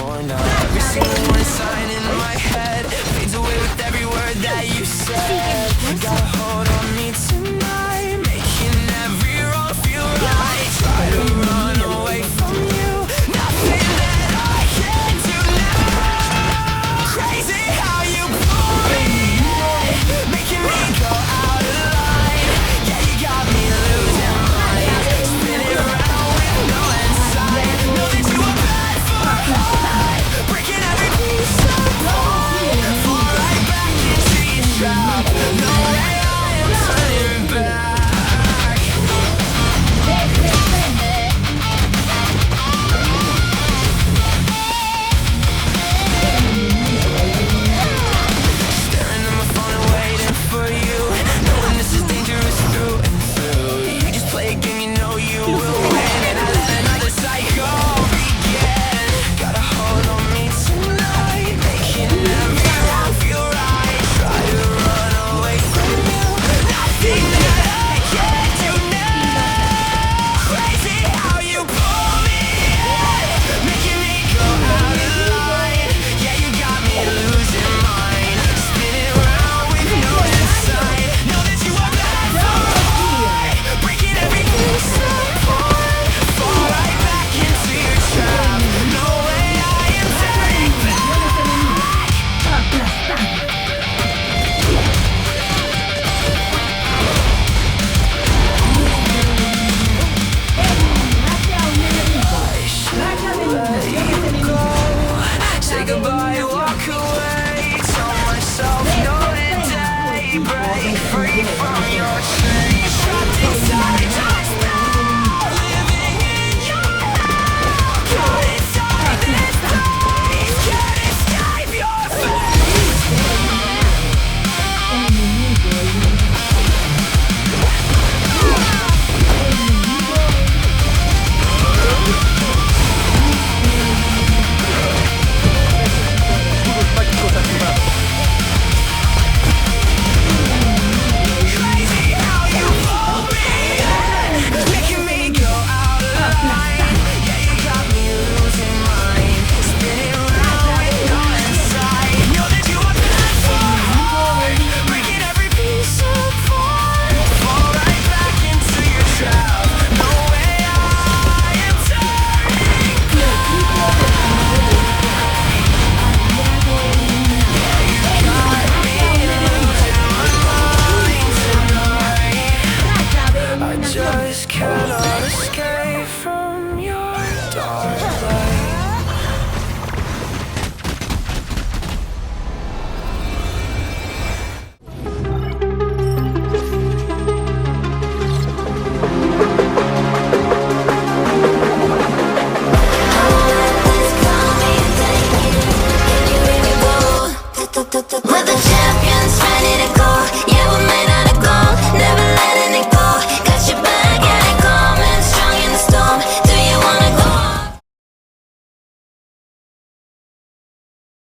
more now. Every single one sign in my head fades away with every word that you said. Got a hold on me tonight, making every wrong feel right. Try to run away from you, nothing that I can do now. Crazy how you pull me in, making me go out of line. Yeah, you got me losing mind, spinning around with no end sight. Know that you were bad for life, breaking every piece apart. Fall right back into your trap. No way I am turning back. Staring at my phone and waiting for you, knowing this is dangerous through and through. You just play a game, you know you will win, and I let another cycle begin. Got a hold on me tonight, making every wrong feel right. Try to run away from you, nothing that I can do now. Crazy how you pull me in, making me go out of line. Yeah, you got me losing mind, spinning around with no end sight. Know that you are bad for life, breaking every piece apart. Fall right back into your trap. No way I am turning back. Say goodbye, walk away. Tell myself no today. Break free from your chains, trapped inside my spell. Living in your hell, caught inside this place. Can't escape your face. Crazy how you pull me in, making me go out of line. Yeah, you got me losing mind, spinning around with no end sight. Know that you are bad for heart, breaking every piece apart. Fall right back into your trap. No way I am turning back. Got me losing my mind tonight. I just cannot escape from your dark light. We're the champions, ready to go. Yeah.